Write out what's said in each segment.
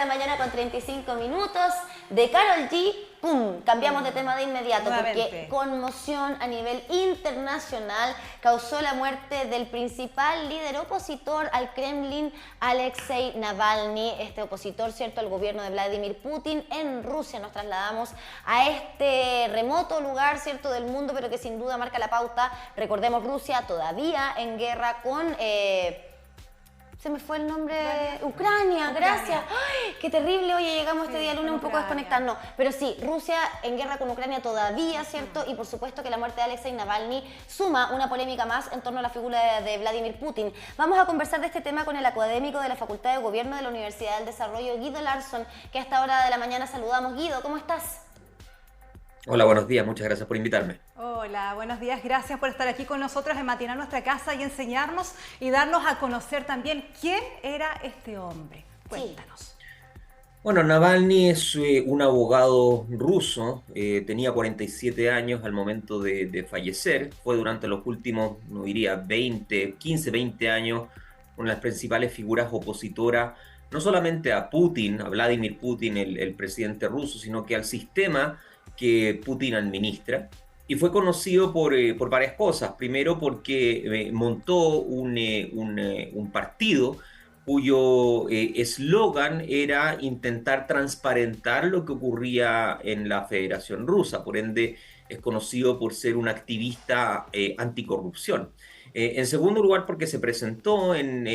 mañana con 35 minutos de Karol G. ¡Pum! Cambiamos de tema de inmediato porque conmoción a nivel internacional causó la muerte del principal líder opositor al Kremlin, Alexei Navalny, este opositor, ¿cierto?, al gobierno de Vladimir Putin en Rusia. Nos trasladamos a este remoto lugar, ¿cierto?, del mundo, pero que sin duda marca la pauta. Recordemos, Rusia todavía en guerra con... se me fue el nombre. Ucrania, gracias. ¡Ay, qué terrible! Oye, llegamos este día lunes un poco a desconectarnos. Pero sí, Rusia en guerra con Ucrania todavía, ¿cierto? Y por supuesto que la muerte de Alexei Navalny suma una polémica más en torno a la figura de Vladimir Putin. Vamos a conversar de este tema con el académico de la Facultad de Gobierno de la Universidad del Desarrollo, Guido Larsson, que a esta hora de la mañana saludamos. Guido, ¿cómo estás? Hola, buenos días, muchas gracias por invitarme. Hola, buenos días, gracias por estar aquí con nosotros en Matinal Nuestra Casa y enseñarnos y darnos a conocer también quién era este hombre. Cuéntanos. Sí. Bueno, Navalny es un abogado ruso, tenía 47 años al momento de fallecer, fue durante los últimos, no diría 15, 20 años, una de las principales figuras opositoras, no solamente a Putin, a Vladimir Putin, el presidente ruso, sino que al sistema que Putin administra, y fue conocido por varias cosas. Primero porque montó un partido cuyo eslogan era intentar transparentar lo que ocurría en la Federación Rusa, por ende es conocido por ser un activista anticorrupción. En segundo lugar, porque se presentó en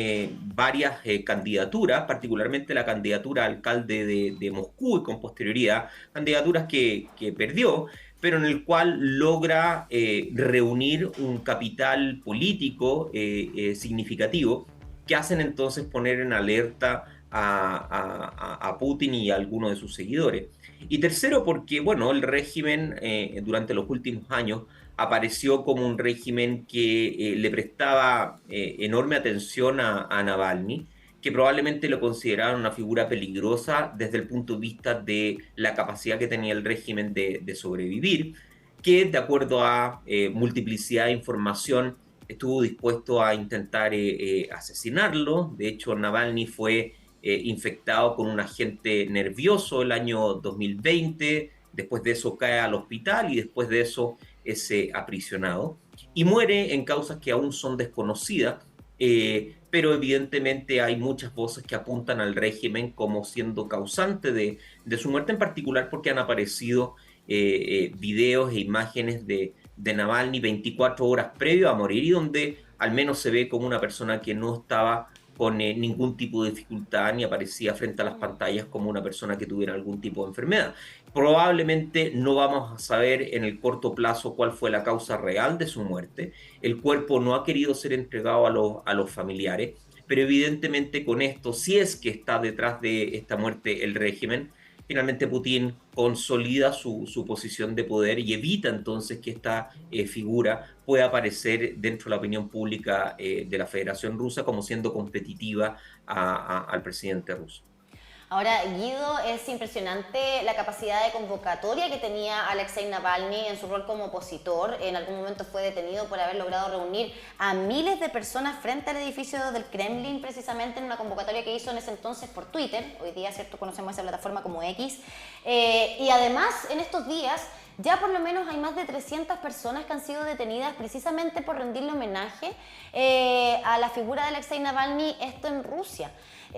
varias candidaturas, particularmente la candidatura a alcalde de Moscú y con posterioridad candidaturas que perdió, pero en el cual logra reunir un capital político significativo que hacen entonces poner en alerta a Putin y a algunos de sus seguidores. Y tercero, porque bueno, el régimen durante los últimos años apareció como un régimen que le prestaba enorme atención a Navalny, que probablemente lo consideraban una figura peligrosa desde el punto de vista de la capacidad que tenía el régimen de sobrevivir, que de acuerdo a multiplicidad de información estuvo dispuesto a intentar asesinarlo. De hecho, Navalny fue infectado con un agente nervioso el año 2020, después de eso cae al hospital y después de eso es aprisionado y muere en causas que aún son desconocidas, pero evidentemente hay muchas voces que apuntan al régimen como siendo causante de su muerte, en particular porque han aparecido videos e imágenes de Navalny 24 horas previo a morir y donde al menos se ve como una persona que no estaba con ningún tipo de dificultad ni aparecía frente a las pantallas como una persona que tuviera algún tipo de enfermedad. Probablemente no vamos a saber en el corto plazo cuál fue la causa real de su muerte. El cuerpo no ha querido ser entregado a los familiares, pero evidentemente con esto, si es que está detrás de esta muerte el régimen, finalmente Putin consolida su posición de poder y evita entonces que esta figura pueda aparecer dentro de la opinión pública de la Federación Rusa como siendo competitiva al presidente ruso. Ahora, Guido, es impresionante la capacidad de convocatoria que tenía Alexei Navalny en su rol como opositor. En algún momento fue detenido por haber logrado reunir a miles de personas frente al edificio del Kremlin, precisamente en una convocatoria que hizo en ese entonces por Twitter. Hoy día, ¿cierto?, conocemos esa plataforma como X. Y además, en estos días, ya por lo menos hay más de 300 personas que han sido detenidas precisamente por rendirle homenaje a la figura de Alexei Navalny, esto en Rusia.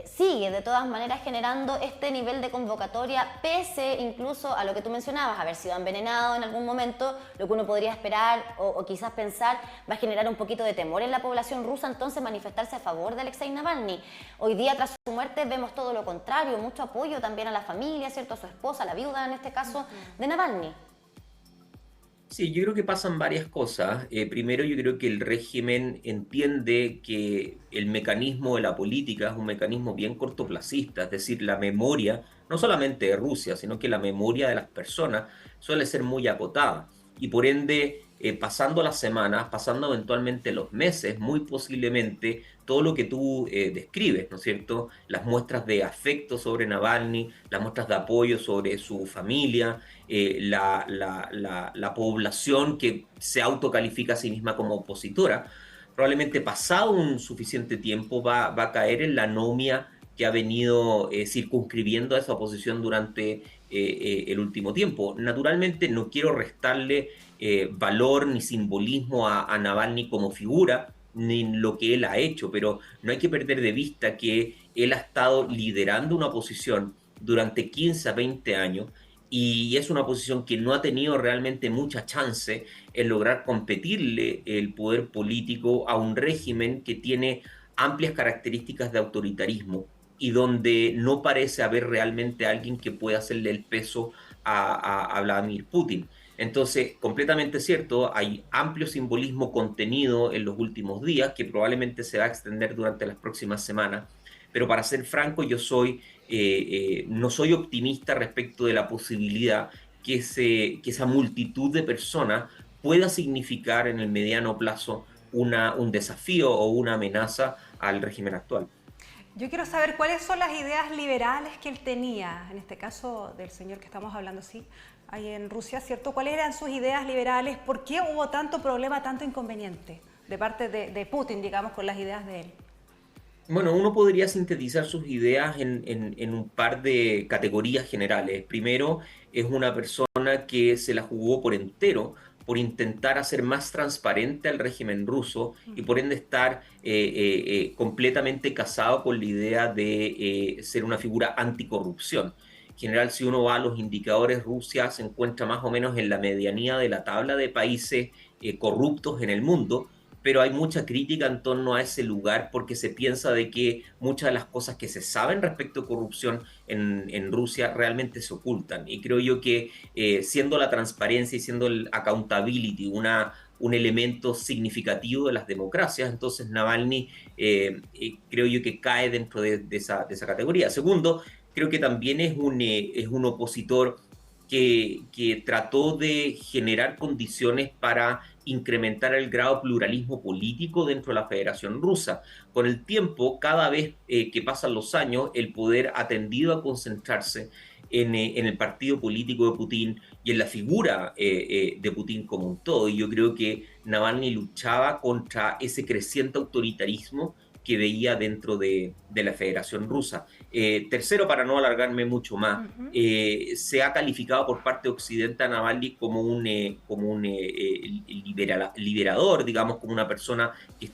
Sigue de todas maneras generando este nivel de convocatoria, pese incluso a lo que tú mencionabas, haber sido envenenado en algún momento, lo que uno podría esperar o quizás pensar va a generar un poquito de temor en la población rusa, entonces manifestarse a favor de Alexei Navalny. Hoy día, tras su muerte, vemos todo lo contrario, mucho apoyo también a la familia, ¿cierto?, a su esposa, a la viuda en este caso, de Navalny. Sí, yo creo que pasan varias cosas. Primero, yo creo que el régimen entiende que el mecanismo de la política es un mecanismo bien cortoplacista, es decir, la memoria, no solamente de Rusia, sino que la memoria de las personas suele ser muy acotada. Y por ende, pasando las semanas, pasando eventualmente los meses, muy posiblemente todo lo que tú describes, ¿no es cierto? Las muestras de afecto sobre Navalny, las muestras de apoyo sobre su familia, la población que se autocalifica a sí misma como opositora, probablemente pasado un suficiente tiempo va a caer en la anomia que ha venido circunscribiendo a esa oposición durante el último tiempo. Naturalmente no quiero restarle valor ni simbolismo a Navalny como figura, ni lo que él ha hecho, pero no hay que perder de vista que él ha estado liderando una oposición durante 15 a 20 años y es una oposición que no ha tenido realmente mucha chance en lograr competirle el poder político a un régimen que tiene amplias características de autoritarismo y donde no parece haber realmente alguien que pueda hacerle el peso a Vladimir Putin. Entonces, completamente cierto, hay amplio simbolismo contenido en los últimos días que probablemente se va a extender durante las próximas semanas, pero para ser franco, no soy optimista respecto de la posibilidad que esa multitud de personas pueda significar en el mediano plazo un desafío o una amenaza al régimen actual. Yo quiero saber cuáles son las ideas liberales que él tenía, en este caso del señor que estamos hablando, sí, ahí en Rusia, ¿cierto? ¿Cuáles eran sus ideas liberales? ¿Por qué hubo tanto problema, tanto inconveniente de parte de Putin, digamos, con las ideas de él? Bueno, uno podría sintetizar sus ideas en un par de categorías generales. Primero, es una persona que se la jugó por entero por intentar hacer más transparente al régimen ruso y por ende estar completamente casado con la idea de ser una figura anticorrupción. En general, si uno va a los indicadores, Rusia se encuentra más o menos en la medianía de la tabla de países corruptos en el mundo, pero hay mucha crítica en torno a ese lugar porque se piensa de que muchas de las cosas que se saben respecto a corrupción en Rusia realmente se ocultan. Y creo yo que siendo la transparencia y siendo el accountability un elemento significativo de las democracias, entonces Navalny creo yo que cae dentro de esa categoría. Segundo, creo que también es un opositor que trató de generar condiciones para incrementar el grado de pluralismo político dentro de la Federación Rusa. Con el tiempo, cada vez que pasan los años, el poder ha tendido a concentrarse en el partido político de Putin y en la figura de Putin como un todo. Y yo creo que Navalny luchaba contra ese creciente autoritarismo que veía dentro de la Federación Rusa. Tercero, para no alargarme mucho más, se ha calificado por parte de Occidente a Navalny como un liberador, digamos, como una persona que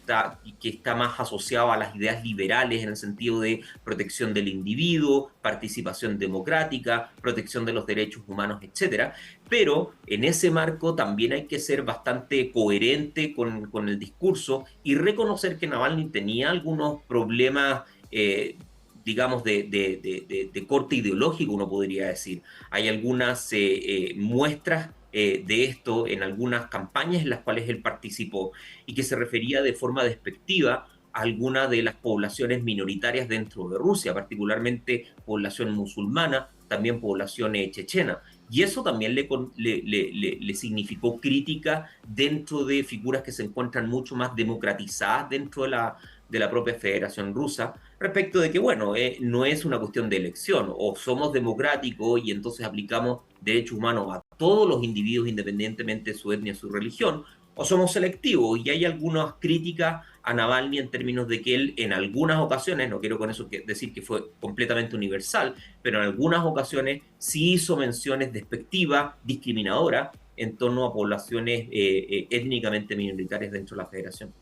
está más asociada a las ideas liberales en el sentido de protección del individuo, participación democrática, protección de los derechos humanos, etc. Pero en ese marco también hay que ser bastante coherente con el discurso y reconocer que Navalny tenía algunos problemas digamos, de corte ideológico, uno podría decir. Hay algunas muestras de esto en algunas campañas en las cuales él participó y que se refería de forma despectiva a algunas de las poblaciones minoritarias dentro de Rusia, particularmente población musulmana, también población chechena. Y eso también le significó crítica dentro de figuras que se encuentran mucho más democratizadas dentro de la propia Federación Rusa, respecto de que, bueno, no es una cuestión de elección, o somos democráticos y entonces aplicamos derechos humanos a todos los individuos independientemente de su etnia, su religión, o somos selectivos. Y hay algunas críticas a Navalny en términos de que él en algunas ocasiones, no quiero con eso decir que fue completamente universal, pero en algunas ocasiones sí hizo menciones despectivas, discriminadoras en torno a poblaciones étnicamente minoritarias dentro de la federación.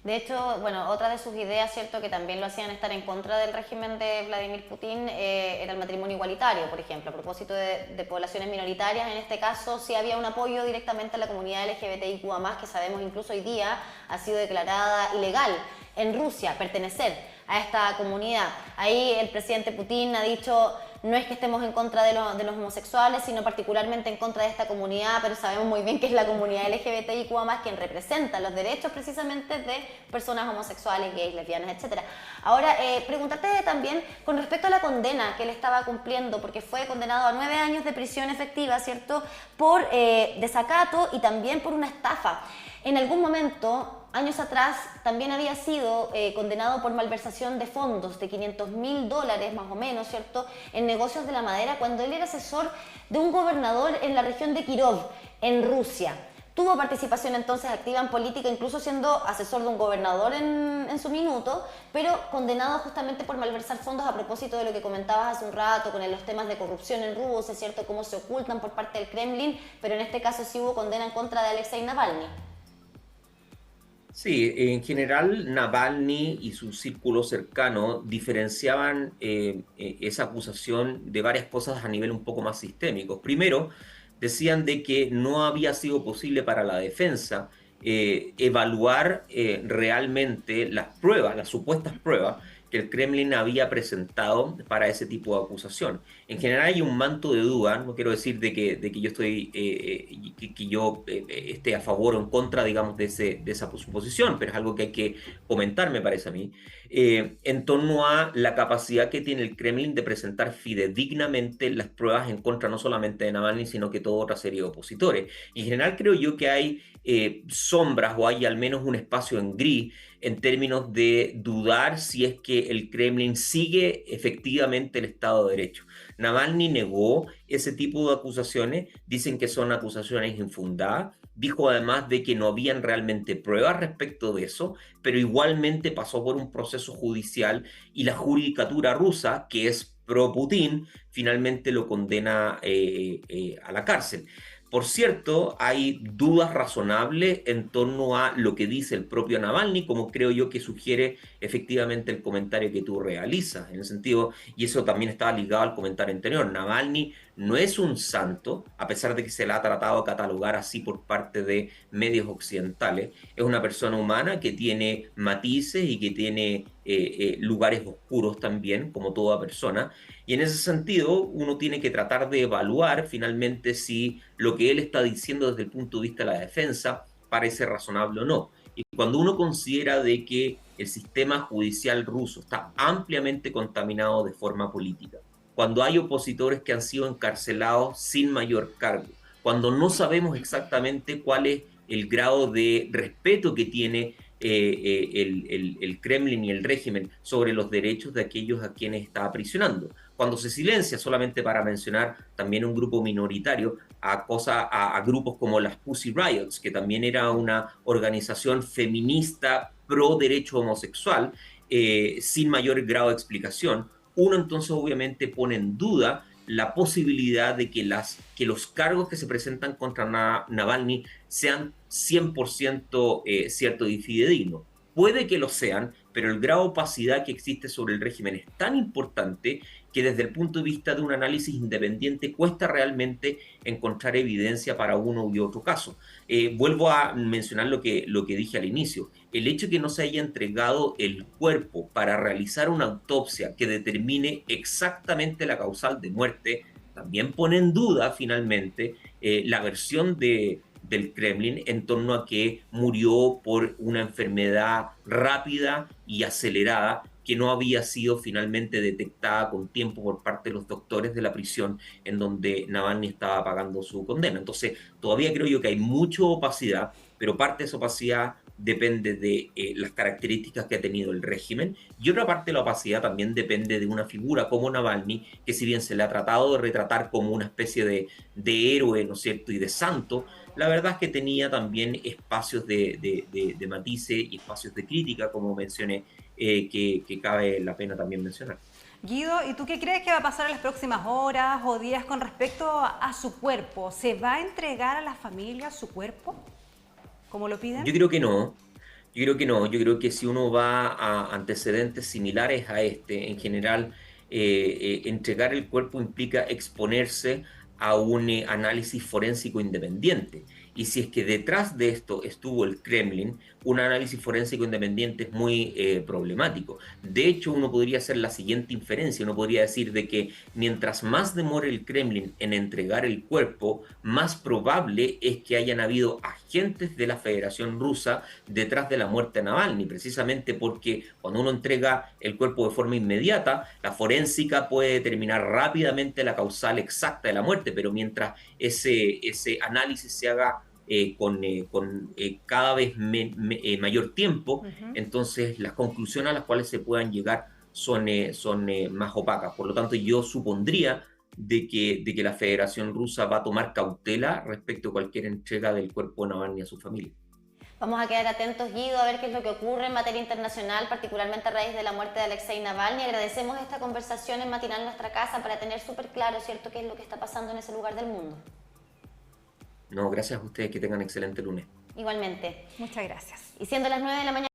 De hecho, bueno, otra de sus ideas, ¿cierto?, que también lo hacían estar en contra del régimen de Vladimir Putin, era el matrimonio igualitario, por ejemplo. A propósito de poblaciones minoritarias, en este caso sí había un apoyo directamente a la comunidad LGBTIQ+, que sabemos incluso hoy día ha sido declarada ilegal en Rusia, pertenecer a esta comunidad. Ahí el presidente Putin ha dicho: no es que estemos en contra de los homosexuales, sino particularmente en contra de esta comunidad, pero sabemos muy bien que es la comunidad LGBTIQ+, quien representa los derechos precisamente de personas homosexuales, gays, lesbianas, etc. Ahora, preguntarte también con respecto a la condena que él estaba cumpliendo, porque fue condenado a 9 años de prisión efectiva, ¿cierto?, por desacato y también por una estafa. En algún momento, años atrás, también había sido condenado por malversación de fondos de $500.000 más o menos, ¿cierto?, en negocios de la madera, cuando él era asesor de un gobernador en la región de Kirov, en Rusia. tuvo participación entonces activa en política, incluso siendo asesor de un gobernador en su minuto, pero condenado justamente por malversar fondos a propósito de lo que comentabas hace un rato con los temas de corrupción en Rusia, es cierto, cómo se ocultan por parte del Kremlin, pero en este caso sí hubo condena en contra de Alexei Navalny. Sí, en general Navalny y su círculo cercano diferenciaban esa acusación de varias cosas a nivel un poco más sistémico. Primero, decían de que no había sido posible para la defensa evaluar realmente las pruebas, las supuestas pruebas que el Kremlin había presentado para ese tipo de acusación. En general hay un manto de duda, no quiero decir de que yo estoy que yo esté a favor o en contra, digamos, de esa suposición, pero es algo que hay que comentar, me parece a mí, en torno a la capacidad que tiene el Kremlin de presentar fidedignamente las pruebas en contra no solamente de Navalny, sino que toda otra serie de opositores. Y en general creo yo que hay sombras o hay al menos un espacio en gris en términos de dudar si es que el Kremlin sigue efectivamente el Estado de Derecho. Navalny negó ese tipo de acusaciones, dicen que son acusaciones infundadas, dijo además de que no habían realmente pruebas respecto de eso, pero igualmente pasó por un proceso judicial y la judicatura rusa, que es pro-Putin, finalmente lo condena a la cárcel. Por cierto, hay dudas razonables en torno a lo que dice el propio Navalny, como creo yo que sugiere efectivamente el comentario que tú realizas, en el sentido, y eso también estaba ligado al comentario anterior, Navalny no es un santo, a pesar de que se le ha tratado de catalogar así por parte de medios occidentales, es una persona humana que tiene matices y que tiene lugares oscuros también, como toda persona, y en ese sentido uno tiene que tratar de evaluar finalmente si lo que él está diciendo desde el punto de vista de la defensa parece razonable o no. Y cuando uno considera de que el sistema judicial ruso está ampliamente contaminado de forma política, cuando hay opositores que han sido encarcelados sin mayor cargo, cuando no sabemos exactamente cuál es el grado de respeto que tiene el Kremlin y el régimen sobre los derechos de aquellos a quienes está aprisionando. Cuando se silencia, solamente para mencionar también un grupo minoritario, a grupos como las Pussy Riots, que también era una organización feminista pro derecho homosexual, sin mayor grado de explicación, uno entonces obviamente pone en duda la posibilidad de que los cargos que se presentan contra Navalny sean 100% cierto y fidedigno. Puede que lo sean, pero el grado de opacidad que existe sobre el régimen es tan importante que desde el punto de vista de un análisis independiente cuesta realmente encontrar evidencia para uno y otro caso. Vuelvo a mencionar lo que dije al inicio. El hecho de que no se haya entregado el cuerpo para realizar una autopsia que determine exactamente la causal de muerte también pone en duda finalmente la versión del Kremlin en torno a que murió por una enfermedad rápida y acelerada que no había sido finalmente detectada con tiempo por parte de los doctores de la prisión en donde Navalny estaba pagando su condena. Entonces, todavía creo yo que hay mucha opacidad, pero parte de esa opacidad depende de las características que ha tenido el régimen, y otra parte de la opacidad también depende de una figura como Navalny, que si bien se le ha tratado de retratar como una especie de héroe, ¿no es cierto?, y de santo, la verdad es que tenía también espacios de matices y espacios de crítica, como mencioné, que cabe la pena también mencionar. Guido, ¿y tú qué crees que va a pasar en las próximas horas o días con respecto a su cuerpo? ¿Se va a entregar a la familia su cuerpo, como lo piden? Yo creo que no. Yo creo que no. Yo creo que si uno va a antecedentes similares a este, en general, entregar el cuerpo implica exponerse a un análisis forénsico independiente. Y si es que detrás de esto estuvo el Kremlin, un análisis forénsico independiente es muy problemático. De hecho, uno podría hacer la siguiente inferencia, uno podría decir de que mientras más demore el Kremlin en entregar el cuerpo, más probable es que hayan habido agentes de la Federación Rusa detrás de la muerte de Navalny, precisamente porque cuando uno entrega el cuerpo de forma inmediata, la forénsica puede determinar rápidamente la causal exacta de la muerte, pero mientras ese análisis se haga con cada vez mayor tiempo, entonces las conclusiones a las cuales se puedan llegar son más opacas. Por lo tanto, yo supondría de que la Federación Rusa va a tomar cautela respecto a cualquier entrega del cuerpo de Navalny a su familia. Vamos a quedar atentos, Guido, a ver qué es lo que ocurre en materia internacional, particularmente a raíz de la muerte de Alexei Navalny. Agradecemos esta conversación en Matinal Nuestra Casa para tener súper claro, ¿cierto?, qué es lo que está pasando en ese lugar del mundo. No, gracias a ustedes, que tengan excelente lunes. Igualmente. Muchas gracias. Y siendo las 9 de la mañana.